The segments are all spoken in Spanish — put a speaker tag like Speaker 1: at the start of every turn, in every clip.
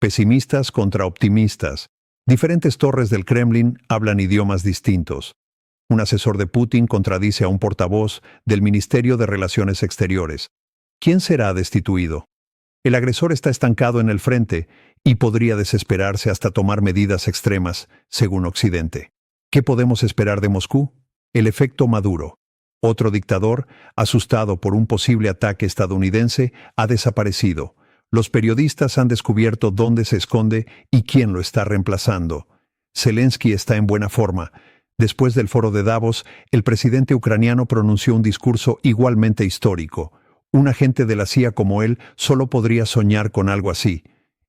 Speaker 1: Pesimistas contra optimistas. Diferentes torres del Kremlin hablan idiomas distintos. Un asesor de Putin contradice a un portavoz del Ministerio de Relaciones Exteriores. ¿Quién será destituido? El agresor está estancado en el frente y podría desesperarse hasta tomar medidas extremas, según Occidente. ¿Qué podemos esperar de Moscú? El efecto Maduro. Otro dictador, asustado por un posible ataque estadounidense, ha desaparecido. Los periodistas han descubierto dónde se esconde y quién lo está reemplazando. Zelensky está en buena forma. Después del foro de Davos, el presidente ucraniano pronunció un discurso igualmente histórico. Un agente de la CIA como él solo podría soñar con algo así.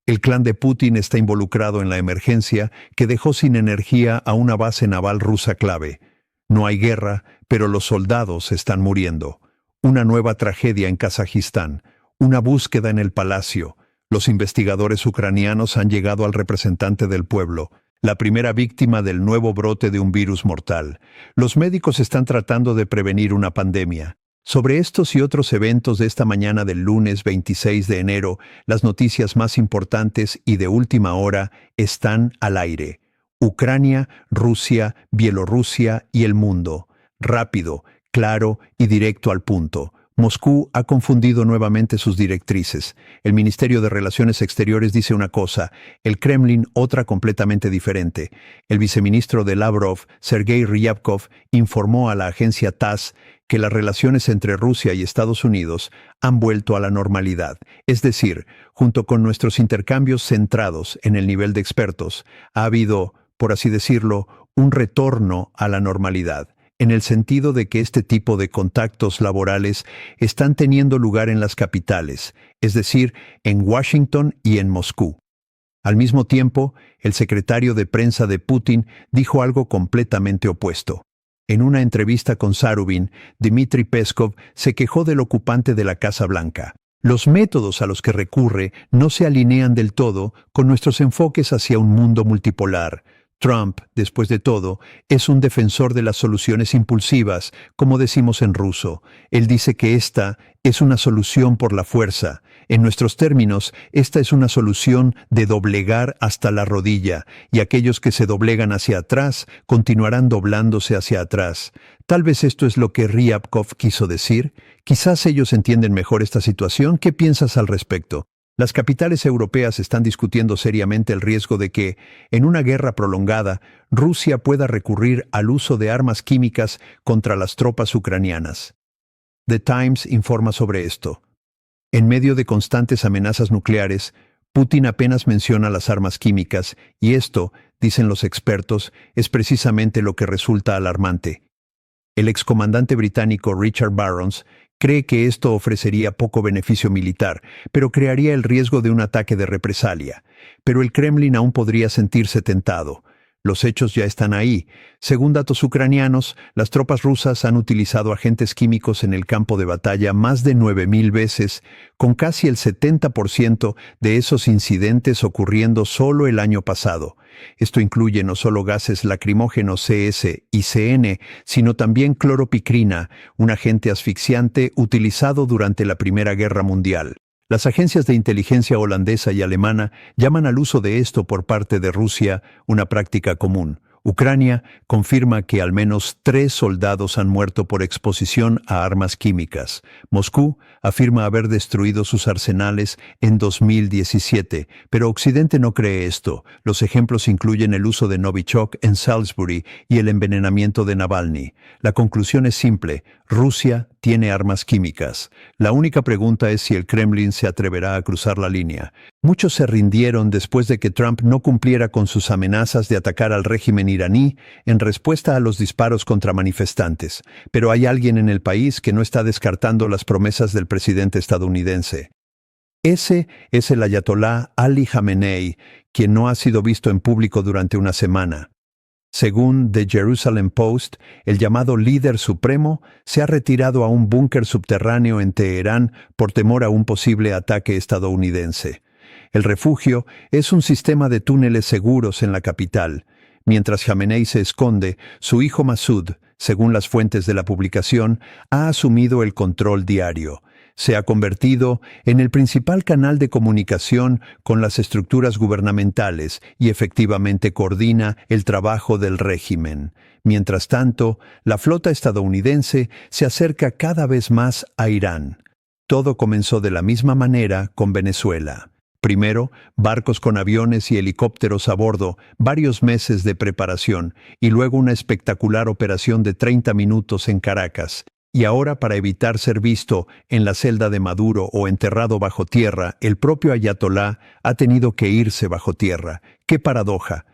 Speaker 1: El clan de Putin está involucrado en la emergencia que dejó sin energía a una base naval rusa clave. No hay guerra, pero los soldados están muriendo. Una nueva tragedia en Kazajistán. Una búsqueda en el palacio. Los investigadores ucranianos han llegado al representante del pueblo, la primera víctima del nuevo brote de un virus mortal. Los médicos están tratando de prevenir una pandemia. Sobre estos y otros eventos de esta mañana del lunes 26 de enero, las noticias más importantes y de última hora están al aire. Ucrania, Rusia, Bielorrusia y el mundo. Rápido, claro y directo al punto. Moscú ha confundido nuevamente sus directrices. El Ministerio de Relaciones Exteriores dice una cosa, el Kremlin otra completamente diferente. El viceministro de Lavrov, Sergei Ryabkov, informó a la agencia TASS que las relaciones entre Rusia y Estados Unidos han vuelto a la normalidad. Es decir, junto con nuestros intercambios centrados en el nivel de expertos, ha habido, por así decirlo, un retorno a la normalidad, en el sentido de que este tipo de contactos laborales están teniendo lugar en las capitales, es decir, en Washington y en Moscú. Al mismo tiempo, el secretario de prensa de Putin dijo algo completamente opuesto. En una entrevista con Zarubin, Dmitry Peskov se quejó del ocupante de la Casa Blanca. Los métodos a los que recurre no se alinean del todo con nuestros enfoques hacia un mundo multipolar. Trump, después de todo, es un defensor de las soluciones impulsivas, como decimos en ruso. Él dice que esta es una solución por la fuerza. En nuestros términos, esta es una solución de doblegar hasta la rodilla, y aquellos que se doblegan hacia atrás continuarán doblándose hacia atrás. Tal vez esto es lo que Ryabkov quiso decir. Quizás ellos entienden mejor esta situación. ¿Qué piensas al respecto? Las capitales europeas están discutiendo seriamente el riesgo de que, en una guerra prolongada, Rusia pueda recurrir al uso de armas químicas contra las tropas ucranianas. The Times informa sobre esto. En medio de constantes amenazas nucleares, Putin apenas menciona las armas químicas, y esto, dicen los expertos, es precisamente lo que resulta alarmante. El excomandante británico Richard Barrons cree que esto ofrecería poco beneficio militar, pero crearía el riesgo de un ataque de represalia. Pero el Kremlin aún podría sentirse tentado. Los hechos ya están ahí. Según datos ucranianos, las tropas rusas han utilizado agentes químicos en el campo de batalla más de 9,000 veces, con casi el 70% de esos incidentes ocurriendo solo el año pasado. Esto incluye no solo gases lacrimógenos CS y CN, sino también cloropicrina, un agente asfixiante utilizado durante la Primera Guerra Mundial. Las agencias de inteligencia holandesa y alemana llaman al uso de esto por parte de Rusia una práctica común. Ucrania confirma que al menos 3 soldados han muerto por exposición a armas químicas. Moscú afirma haber destruido sus arsenales en 2017, pero Occidente no cree esto. Los ejemplos incluyen el uso de Novichok en Salisbury y el envenenamiento de Navalny. La conclusión es simple: Rusia tiene armas químicas. La única pregunta es si el Kremlin se atreverá a cruzar la línea. Muchos se rindieron después de que Trump no cumpliera con sus amenazas de atacar al régimen iraní en respuesta a los disparos contra manifestantes. Pero hay alguien en el país que no está descartando las promesas del presidente estadounidense. Ese es el ayatolá Ali Khamenei, quien no ha sido visto en público durante una semana. Según The Jerusalem Post, el llamado líder supremo se ha retirado a un búnker subterráneo en Teherán por temor a un posible ataque estadounidense. El refugio es un sistema de túneles seguros en la capital. Mientras Khamenei se esconde, su hijo Masoud, según las fuentes de la publicación, ha asumido el control diario. Se ha convertido en el principal canal de comunicación con las estructuras gubernamentales y efectivamente coordina el trabajo del régimen. Mientras tanto, la flota estadounidense se acerca cada vez más a Irán. Todo comenzó de la misma manera con Venezuela. Primero, barcos con aviones y helicópteros a bordo, varios meses de preparación, y luego una espectacular operación de 30 minutos en Caracas. Y ahora, para evitar ser visto en la celda de Maduro o enterrado bajo tierra, el propio ayatolá ha tenido que irse bajo tierra. ¡Qué paradoja!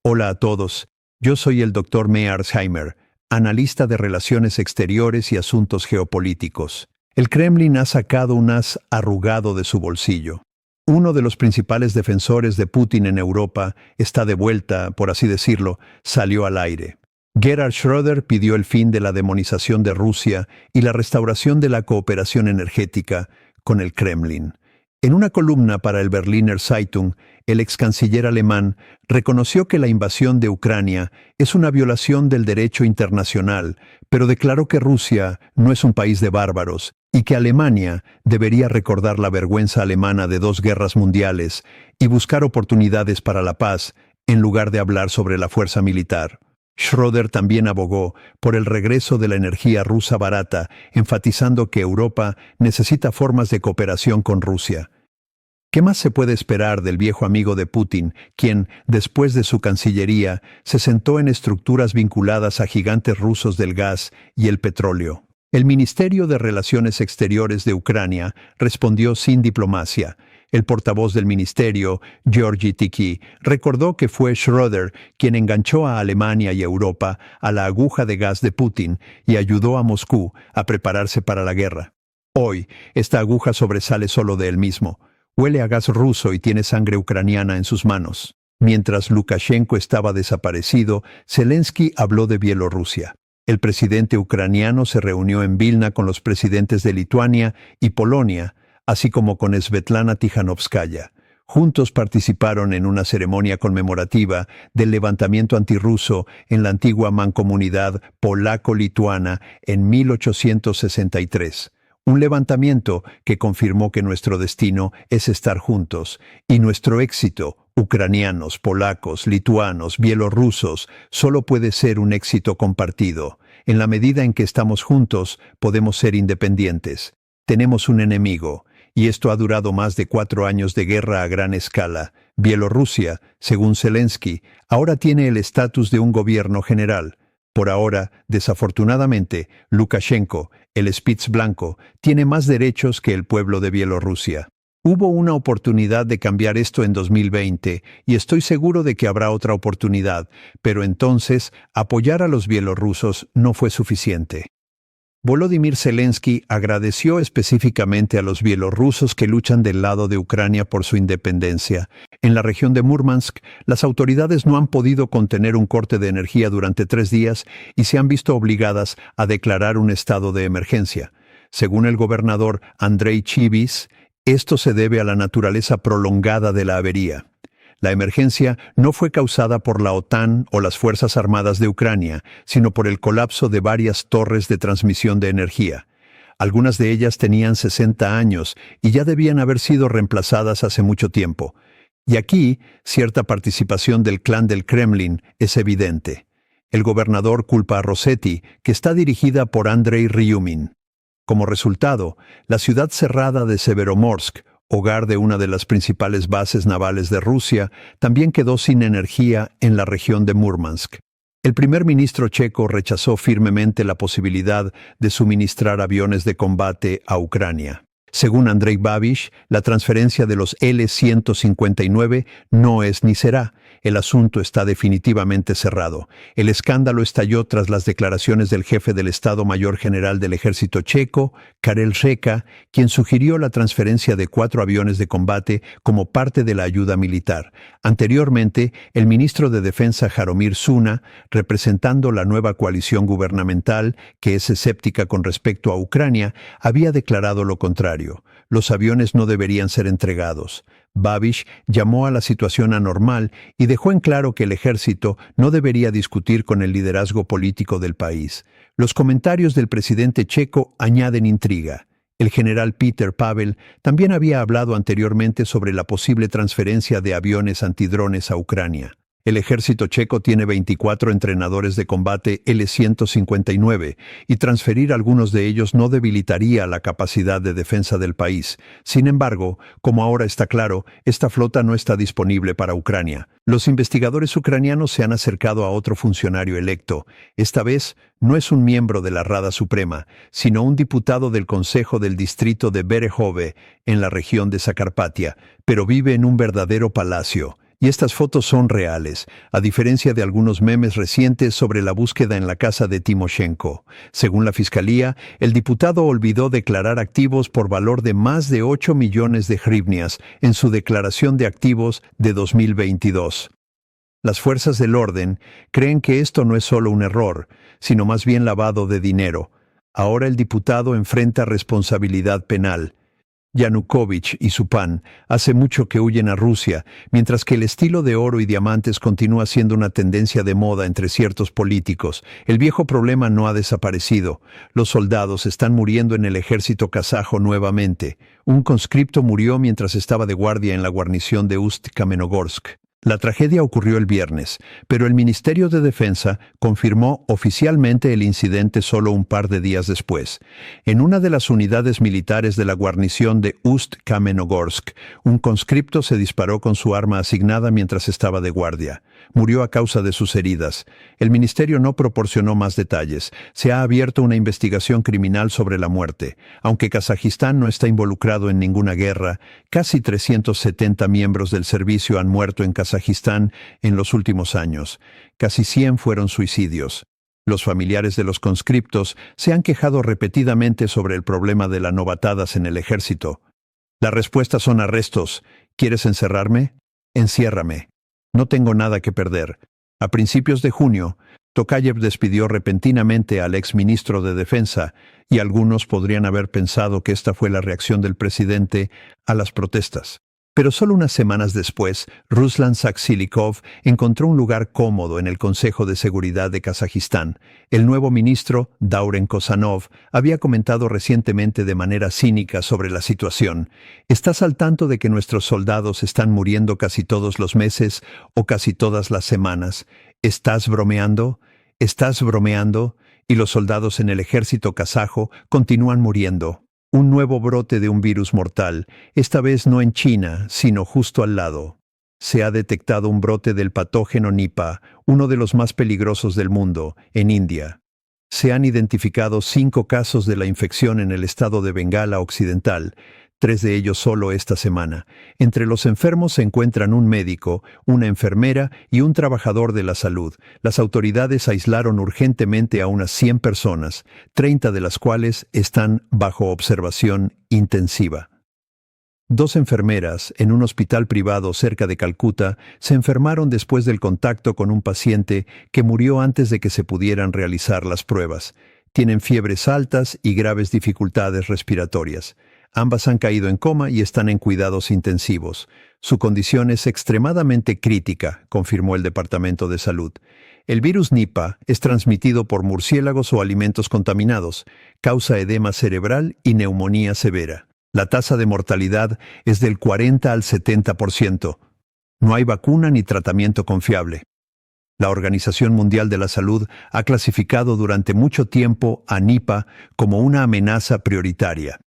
Speaker 1: Hola a todos, yo soy el Dr. Mearsheimer, analista de Relaciones Exteriores y Asuntos Geopolíticos. El Kremlin ha sacado un as arrugado de su bolsillo. Uno de los principales defensores de Putin en Europa está de vuelta, por así decirlo, salió al aire. Gerhard Schröder pidió el fin de la demonización de Rusia y la restauración de la cooperación energética con el Kremlin. En una columna para el Berliner Zeitung, el ex canciller alemán reconoció que la invasión de Ucrania es una violación del derecho internacional, pero declaró que Rusia no es un país de bárbaros y que Alemania debería recordar la vergüenza alemana de 2 guerras mundiales y buscar oportunidades para la paz en lugar de hablar sobre la fuerza militar. Schröder también abogó por el regreso de la energía rusa barata, enfatizando que Europa necesita formas de cooperación con Rusia. ¿Qué más se puede esperar del viejo amigo de Putin, quien, después de su cancillería, se sentó en estructuras vinculadas a gigantes rusos del gas y el petróleo? El Ministerio de Relaciones Exteriores de Ucrania respondió sin diplomacia. El portavoz del ministerio, Georgi Tiki, recordó que fue Schröder quien enganchó a Alemania y Europa a la aguja de gas de Putin y ayudó a Moscú a prepararse para la guerra. Hoy, esta aguja sobresale solo de él mismo. Huele a gas ruso y tiene sangre ucraniana en sus manos. Mientras Lukashenko estaba desaparecido, Zelensky habló de Bielorrusia. El presidente ucraniano se reunió en Vilna con los presidentes de Lituania y Polonia, así como con Svetlana Tijanovskaya. Juntos participaron en una ceremonia conmemorativa del levantamiento antirruso en la antigua mancomunidad polaco-lituana en 1863. Un levantamiento que confirmó que nuestro destino es estar juntos, y nuestro éxito, ucranianos, polacos, lituanos, bielorrusos, solo puede ser un éxito compartido. En la medida en que estamos juntos, podemos ser independientes. Tenemos un enemigo, y esto ha durado más de 4 años de guerra a gran escala. Bielorrusia, según Zelensky, ahora tiene el estatus de un gobierno general. Por ahora, desafortunadamente, Lukashenko, el Spitz blanco, tiene más derechos que el pueblo de Bielorrusia. Hubo una oportunidad de cambiar esto en 2020 y estoy seguro de que habrá otra oportunidad, pero entonces apoyar a los bielorrusos no fue suficiente. Volodymyr Zelensky agradeció específicamente a los bielorrusos que luchan del lado de Ucrania por su independencia. En la región de Murmansk, las autoridades no han podido contener un corte de energía durante 3 días y se han visto obligadas a declarar un estado de emergencia. Según el gobernador Andrei Chibis, esto se debe a la naturaleza prolongada de la avería. La emergencia no fue causada por la OTAN o las Fuerzas Armadas de Ucrania, sino por el colapso de varias torres de transmisión de energía. Algunas de ellas tenían 60 años y ya debían haber sido reemplazadas hace mucho tiempo. Y aquí, cierta participación del clan del Kremlin es evidente. El gobernador culpa a Rossetti, que está dirigida por Andrei Ryumin. Como resultado, la ciudad cerrada de Severomorsk, hogar de una de las principales bases navales de Rusia, también quedó sin energía en la región de Murmansk. El primer ministro checo rechazó firmemente la posibilidad de suministrar aviones de combate a Ucrania. Según Andrej Babiš, la transferencia de los L-159 no es ni será. El asunto está definitivamente cerrado. El escándalo estalló tras las declaraciones del jefe del Estado Mayor General del Ejército checo, Karel Řeka, quien sugirió la transferencia de 4 aviones de combate como parte de la ayuda militar. Anteriormente, el ministro de Defensa Jaromír Suna, representando la nueva coalición gubernamental, que es escéptica con respecto a Ucrania, había declarado lo contrario. Los aviones no deberían ser entregados. Babiš llamó a la situación anormal y dejó en claro que el ejército no debería discutir con el liderazgo político del país. Los comentarios del presidente checo añaden intriga. El general Peter Pavel también había hablado anteriormente sobre la posible transferencia de aviones antidrones a Ucrania. El ejército checo tiene 24 entrenadores de combate L-159 y transferir algunos de ellos no debilitaría la capacidad de defensa del país. Sin embargo, como ahora está claro, esta flota no está disponible para Ucrania. Los investigadores ucranianos se han acercado a otro funcionario electo. Esta vez no es un miembro de la Rada Suprema, sino un diputado del Consejo del Distrito de Berehove, en la región de Zakarpatia, pero vive en un verdadero palacio. Y estas fotos son reales, a diferencia de algunos memes recientes sobre la búsqueda en la casa de Timoshenko. Según la fiscalía, el diputado olvidó declarar activos por valor de más de 8 millones de hryvnias en su declaración de activos de 2022. Las fuerzas del orden creen que esto no es solo un error, sino más bien lavado de dinero. Ahora el diputado enfrenta responsabilidad penal. Yanukovych y su PAN hace mucho que huyen a Rusia, mientras que el estilo de oro y diamantes continúa siendo una tendencia de moda entre ciertos políticos. El viejo problema no ha desaparecido. Los soldados están muriendo en el ejército kazajo nuevamente. Un conscripto murió mientras estaba de guardia en la guarnición de Ust-Kamenogorsk. La tragedia ocurrió el viernes, pero el Ministerio de Defensa confirmó oficialmente el incidente solo un par de días después. En una de las unidades militares de la guarnición de Ust-Kamenogorsk, un conscripto se disparó con su arma asignada mientras estaba de guardia. Murió a causa de sus heridas. El ministerio no proporcionó más detalles. Se ha abierto una investigación criminal sobre la muerte. Aunque Kazajistán no está involucrado en ninguna guerra, casi 370 miembros del servicio han muerto en Kazajistán en los últimos años. Casi 100 fueron suicidios. Los familiares de los conscriptos se han quejado repetidamente sobre el problema de las novatadas en el ejército. La respuesta son arrestos. ¿Quieres encerrarme? Enciérrame. No tengo nada que perder. A principios de junio, Tokayev despidió repentinamente al exministro de Defensa, y algunos podrían haber pensado que esta fue la reacción del presidente a las protestas. Pero solo unas semanas después, Ruslan Saksilikhov encontró un lugar cómodo en el Consejo de Seguridad de Kazajistán. El nuevo ministro, Dauren Kosanov, había comentado recientemente de manera cínica sobre la situación. ¿Estás al tanto de que nuestros soldados están muriendo casi todos los meses o casi todas las semanas? ¿Estás bromeando? ¿Estás bromeando? Y los soldados en el ejército kazajo continúan muriendo. Un nuevo brote de un virus mortal, esta vez no en China, sino justo al lado. Se ha detectado un brote del patógeno Nipah, uno de los más peligrosos del mundo, en India. Se han identificado 5 casos de la infección en el estado de Bengala Occidental, 3 de ellos solo esta semana. Entre los enfermos se encuentran un médico, una enfermera y un trabajador de la salud. Las autoridades aislaron urgentemente a unas 100 personas, 30 de las cuales están bajo observación intensiva. 2 enfermeras en un hospital privado cerca de Calcuta se enfermaron después del contacto con un paciente que murió antes de que se pudieran realizar las pruebas. Tienen fiebres altas y graves dificultades respiratorias. Ambas han caído en coma y están en cuidados intensivos. Su condición es extremadamente crítica, confirmó el Departamento de Salud. El virus Nipah es transmitido por murciélagos o alimentos contaminados, causa edema cerebral y neumonía severa. La tasa de mortalidad es del 40 al 70%. No hay vacuna ni tratamiento confiable. La Organización Mundial de la Salud ha clasificado durante mucho tiempo a Nipah como una amenaza prioritaria.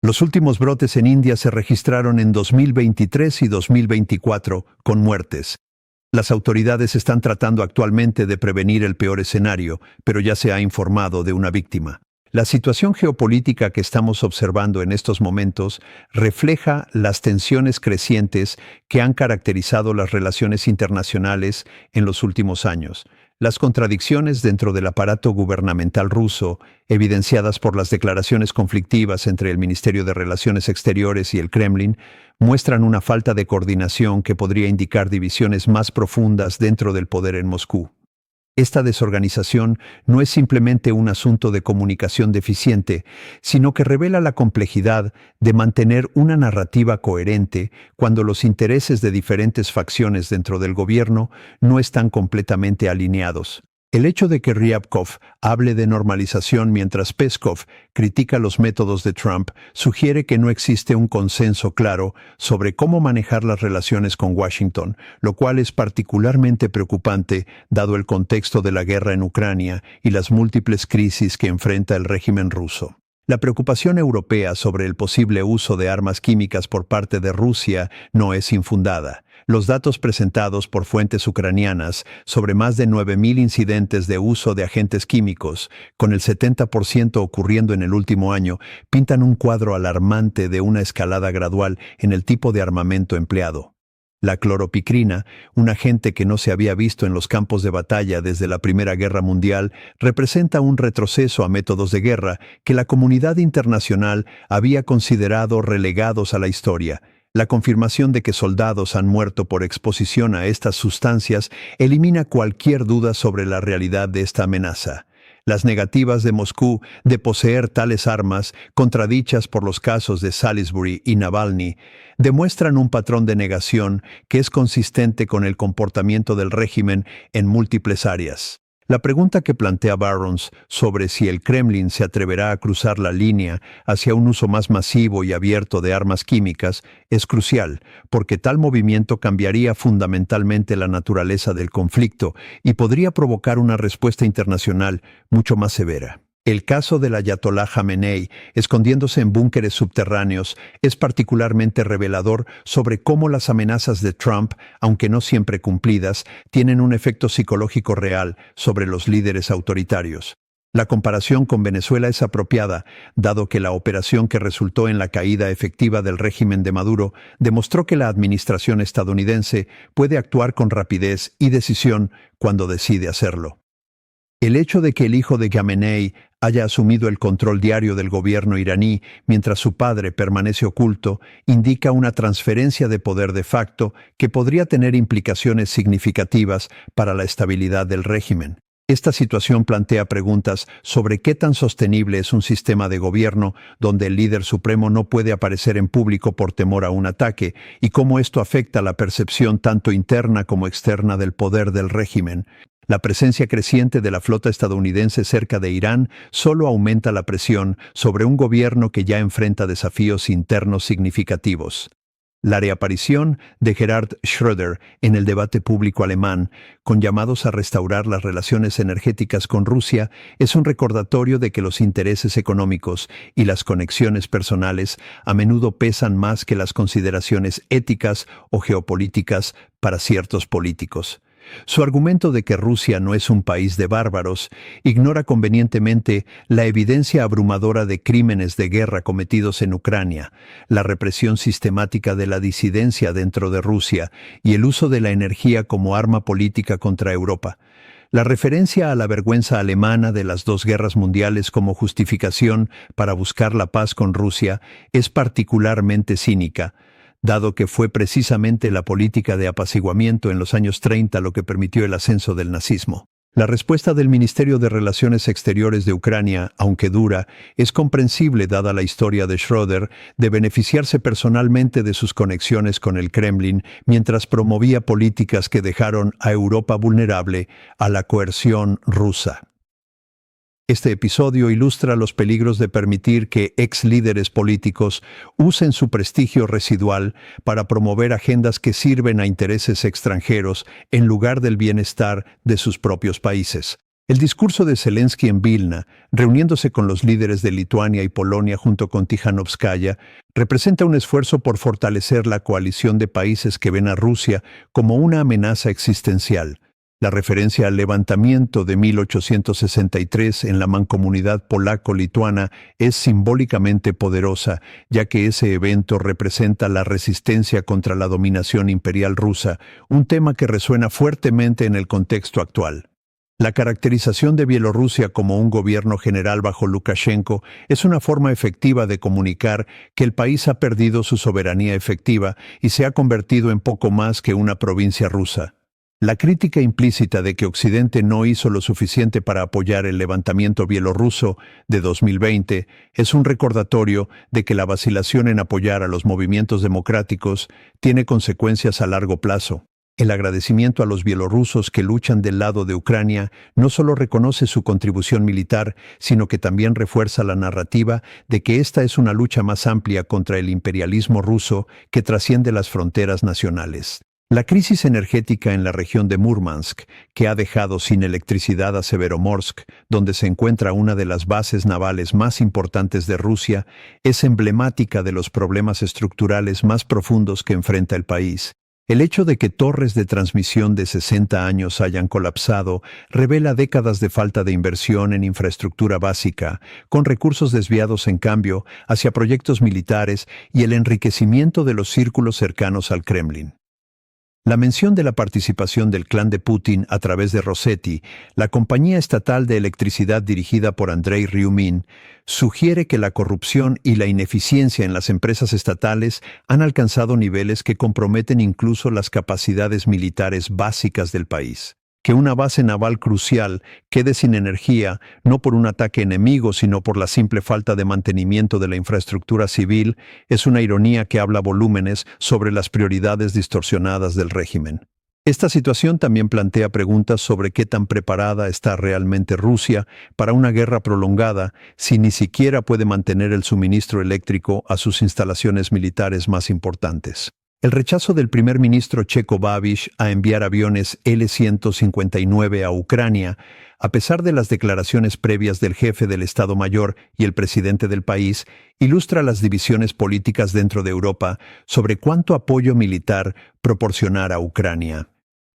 Speaker 1: Los últimos brotes en India se registraron en 2023 y 2024, con muertes. Las autoridades están tratando actualmente de prevenir el peor escenario, pero ya se ha informado de una víctima. La situación geopolítica que estamos observando en estos momentos refleja las tensiones crecientes que han caracterizado las relaciones internacionales en los últimos años. Las contradicciones dentro del aparato gubernamental ruso, evidenciadas por las declaraciones conflictivas entre el Ministerio de Relaciones Exteriores y el Kremlin, muestran una falta de coordinación que podría indicar divisiones más profundas dentro del poder en Moscú. Esta desorganización no es simplemente un asunto de comunicación deficiente, sino que revela la complejidad de mantener una narrativa coherente cuando los intereses de diferentes facciones dentro del gobierno no están completamente alineados. El hecho de que Ryabkov hable de normalización mientras Peskov critica los métodos de Trump sugiere que no existe un consenso claro sobre cómo manejar las relaciones con Washington, lo cual es particularmente preocupante dado el contexto de la guerra en Ucrania y las múltiples crisis que enfrenta el régimen ruso. La preocupación europea sobre el posible uso de armas químicas por parte de Rusia no es infundada. Los datos presentados por fuentes ucranianas sobre más de 9.000 incidentes de uso de agentes químicos, con el 70% ocurriendo en el último año, pintan un cuadro alarmante de una escalada gradual en el tipo de armamento empleado. La cloropicrina, un agente que no se había visto en los campos de batalla desde la Primera Guerra Mundial, representa un retroceso a métodos de guerra que la comunidad internacional había considerado relegados a la historia. La confirmación de que soldados han muerto por exposición a estas sustancias elimina cualquier duda sobre la realidad de esta amenaza. Las negativas de Moscú de poseer tales armas, contradichas por los casos de Salisbury y Navalny, demuestran un patrón de negación que es consistente con el comportamiento del régimen en múltiples áreas. La pregunta que plantea Barrons sobre si el Kremlin se atreverá a cruzar la línea hacia un uso más masivo y abierto de armas químicas es crucial, porque tal movimiento cambiaría fundamentalmente la naturaleza del conflicto y podría provocar una respuesta internacional mucho más severa. El caso del ayatolá Jamenei, escondiéndose en búnkeres subterráneos, es particularmente revelador sobre cómo las amenazas de Trump, aunque no siempre cumplidas, tienen un efecto psicológico real sobre los líderes autoritarios. La comparación con Venezuela es apropiada, dado que la operación que resultó en la caída efectiva del régimen de Maduro demostró que la administración estadounidense puede actuar con rapidez y decisión cuando decide hacerlo. El hecho de que el hijo de Khamenei haya asumido el control diario del gobierno iraní mientras su padre permanece oculto indica una transferencia de poder de facto que podría tener implicaciones significativas para la estabilidad del régimen. Esta situación plantea preguntas sobre qué tan sostenible es un sistema de gobierno donde el líder supremo no puede aparecer en público por temor a un ataque y cómo esto afecta la percepción tanto interna como externa del poder del régimen. La presencia creciente de la flota estadounidense cerca de Irán solo aumenta la presión sobre un gobierno que ya enfrenta desafíos internos significativos. La reaparición de Gerhard Schröder en el debate público alemán, con llamados a restaurar las relaciones energéticas con Rusia, es un recordatorio de que los intereses económicos y las conexiones personales a menudo pesan más que las consideraciones éticas o geopolíticas para ciertos políticos. Su argumento de que Rusia no es un país de bárbaros ignora convenientemente la evidencia abrumadora de crímenes de guerra cometidos en Ucrania, la represión sistemática de la disidencia dentro de Rusia y el uso de la energía como arma política contra Europa. La referencia a la vergüenza alemana de las dos guerras mundiales como justificación para buscar la paz con Rusia es particularmente cínica, dado que fue precisamente la política de apaciguamiento en los años 30 lo que permitió el ascenso del nazismo. La respuesta del Ministerio de Relaciones Exteriores de Ucrania, aunque dura, es comprensible dada la historia de Schröder de beneficiarse personalmente de sus conexiones con el Kremlin mientras promovía políticas que dejaron a Europa vulnerable a la coerción rusa. Este episodio ilustra los peligros de permitir que ex líderes políticos usen su prestigio residual para promover agendas que sirven a intereses extranjeros en lugar del bienestar de sus propios países. El discurso de Zelensky en Vilna, reuniéndose con los líderes de Lituania y Polonia junto con Tijanovskaya, representa un esfuerzo por fortalecer la coalición de países que ven a Rusia como una amenaza existencial. La referencia al levantamiento de 1863 en la mancomunidad polaco-lituana es simbólicamente poderosa, ya que ese evento representa la resistencia contra la dominación imperial rusa, un tema que resuena fuertemente en el contexto actual. La caracterización de Bielorrusia como un gobierno general bajo Lukashenko es una forma efectiva de comunicar que el país ha perdido su soberanía efectiva y se ha convertido en poco más que una provincia rusa. La crítica implícita de que Occidente no hizo lo suficiente para apoyar el levantamiento bielorruso de 2020 es un recordatorio de que la vacilación en apoyar a los movimientos democráticos tiene consecuencias a largo plazo. El agradecimiento a los bielorrusos que luchan del lado de Ucrania no solo reconoce su contribución militar, sino que también refuerza la narrativa de que esta es una lucha más amplia contra el imperialismo ruso que trasciende las fronteras nacionales. La crisis energética en la región de Murmansk, que ha dejado sin electricidad a Severomorsk, donde se encuentra una de las bases navales más importantes de Rusia, es emblemática de los problemas estructurales más profundos que enfrenta el país. El hecho de que torres de transmisión de 60 años hayan colapsado revela décadas de falta de inversión en infraestructura básica, con recursos desviados en cambio hacia proyectos militares y el enriquecimiento de los círculos cercanos al Kremlin. La mención de la participación del clan de Putin a través de Rosetti, la compañía estatal de electricidad dirigida por Andrei Ryumin, sugiere que la corrupción y la ineficiencia en las empresas estatales han alcanzado niveles que comprometen incluso las capacidades militares básicas del país. Que una base naval crucial quede sin energía, no por un ataque enemigo, sino por la simple falta de mantenimiento de la infraestructura civil, es una ironía que habla volúmenes sobre las prioridades distorsionadas del régimen. Esta situación también plantea preguntas sobre qué tan preparada está realmente Rusia para una guerra prolongada si ni siquiera puede mantener el suministro eléctrico a sus instalaciones militares más importantes. El rechazo del primer ministro checo Babiš a enviar aviones L-159 a Ucrania, a pesar de las declaraciones previas del jefe del Estado Mayor y el presidente del país, ilustra las divisiones políticas dentro de Europa sobre cuánto apoyo militar proporcionar a Ucrania.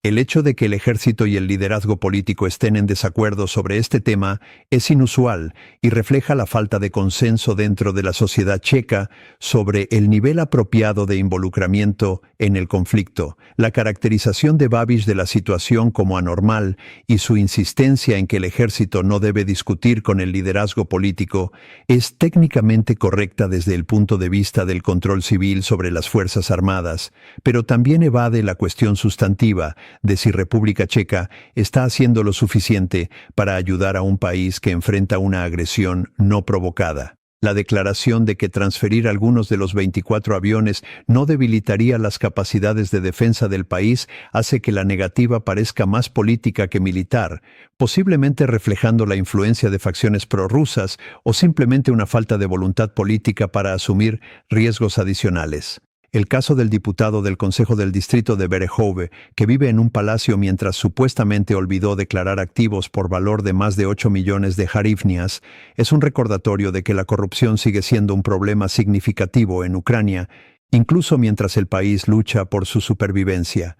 Speaker 1: El hecho de que el ejército y el liderazgo político estén en desacuerdo sobre este tema es inusual y refleja la falta de consenso dentro de la sociedad checa sobre el nivel apropiado de involucramiento en el conflicto. La caracterización de Babiš de la situación como anormal y su insistencia en que el ejército no debe discutir con el liderazgo político es técnicamente correcta desde el punto de vista del control civil sobre las Fuerzas Armadas, pero también evade la cuestión sustantiva de si República Checa está haciendo lo suficiente para ayudar a un país que enfrenta una agresión no provocada. La declaración de que transferir algunos de los 24 aviones no debilitaría las capacidades de defensa del país hace que la negativa parezca más política que militar, posiblemente reflejando la influencia de facciones prorrusas o simplemente una falta de voluntad política para asumir riesgos adicionales. El caso del diputado del Consejo del Distrito de Berehove, que vive en un palacio mientras supuestamente olvidó declarar activos por valor de más de 8 millones de hryvnias, es un recordatorio de que la corrupción sigue siendo un problema significativo en Ucrania, incluso mientras el país lucha por su supervivencia.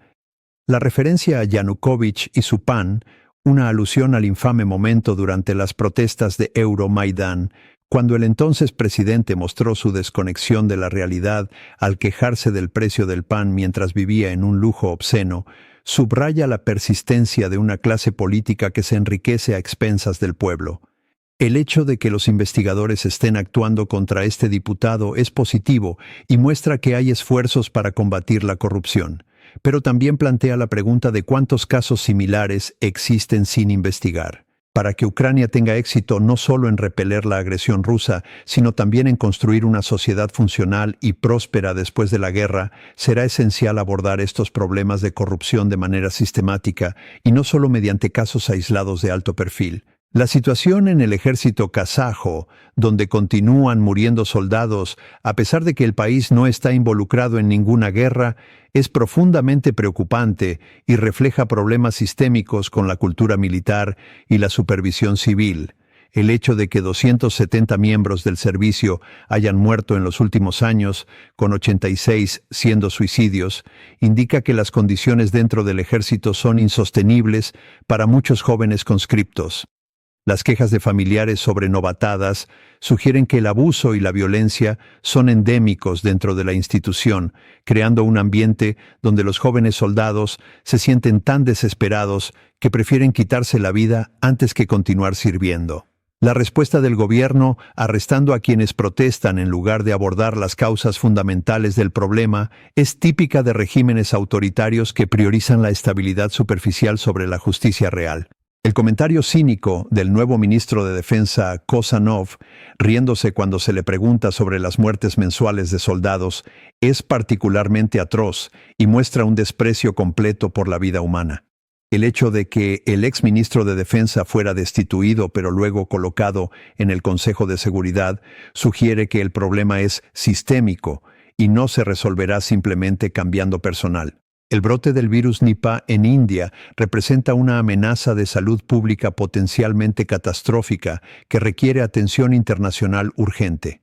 Speaker 1: La referencia a Yanukovych y su PAN, una alusión al infame momento durante las protestas de Euromaidán, cuando el entonces presidente mostró su desconexión de la realidad al quejarse del precio del pan mientras vivía en un lujo obsceno, subraya la persistencia de una clase política que se enriquece a expensas del pueblo. El hecho de que los investigadores estén actuando contra este diputado es positivo y muestra que hay esfuerzos para combatir la corrupción, pero también plantea la pregunta de cuántos casos similares existen sin investigar. Para que Ucrania tenga éxito no solo en repeler la agresión rusa, sino también en construir una sociedad funcional y próspera después de la guerra, será esencial abordar estos problemas de corrupción de manera sistemática y no solo mediante casos aislados de alto perfil. La situación en el ejército kazajo, donde continúan muriendo soldados, a pesar de que el país no está involucrado en ninguna guerra, es profundamente preocupante y refleja problemas sistémicos con la cultura militar y la supervisión civil. El hecho de que 270 miembros del servicio hayan muerto en los últimos años, con 86 siendo suicidios, indica que las condiciones dentro del ejército son insostenibles para muchos jóvenes conscriptos. Las quejas de familiares sobre novatadas sugieren que el abuso y la violencia son endémicos dentro de la institución, creando un ambiente donde los jóvenes soldados se sienten tan desesperados que prefieren quitarse la vida antes que continuar sirviendo. La respuesta del gobierno, arrestando a quienes protestan en lugar de abordar las causas fundamentales del problema, es típica de regímenes autoritarios que priorizan la estabilidad superficial sobre la justicia real. El comentario cínico del nuevo ministro de Defensa, Kosanov, riéndose cuando se le pregunta sobre las muertes mensuales de soldados, es particularmente atroz y muestra un desprecio completo por la vida humana. El hecho de que el ex ministro de Defensa fuera destituido pero luego colocado en el Consejo de Seguridad sugiere que el problema es sistémico y no se resolverá simplemente cambiando personal. El brote del virus Nipah en India representa una amenaza de salud pública potencialmente catastrófica que requiere atención internacional urgente.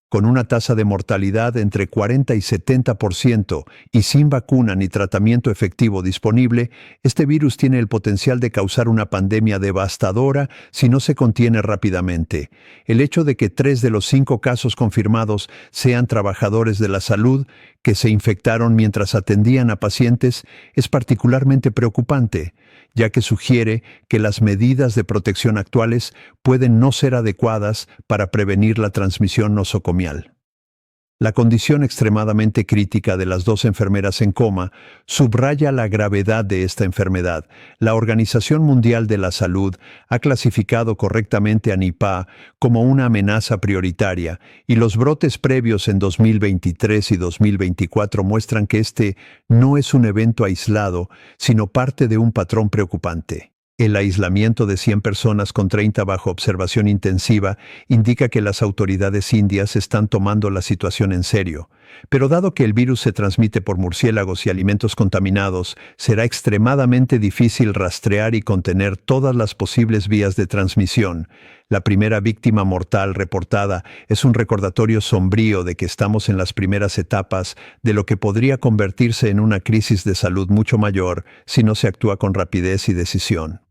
Speaker 1: Con una tasa de mortalidad entre 40 y 70% y sin vacuna ni tratamiento efectivo disponible, este virus tiene el potencial de causar una pandemia devastadora si no se contiene rápidamente. El hecho de que 3 de los 5 casos confirmados sean trabajadores de la salud que se infectaron mientras atendían a pacientes es particularmente preocupante, ya que sugiere que las medidas de protección actuales pueden no ser adecuadas para prevenir la transmisión nosocomial. La condición extremadamente crítica de las 2 enfermeras en coma subraya la gravedad de esta enfermedad. La Organización Mundial de la Salud ha clasificado correctamente a Nipah como una amenaza prioritaria y los brotes previos en 2023 y 2024 muestran que este no es un evento aislado, sino parte de un patrón preocupante. El aislamiento de 100 personas con 30 bajo observación intensiva indica que las autoridades indias están tomando la situación en serio. Pero dado que el virus se transmite por murciélagos y alimentos contaminados, será extremadamente difícil rastrear y contener todas las posibles vías de transmisión. La primera víctima mortal reportada es un recordatorio sombrío de que estamos en las primeras etapas de lo que podría convertirse en una crisis de salud mucho mayor si no se actúa con rapidez y decisión.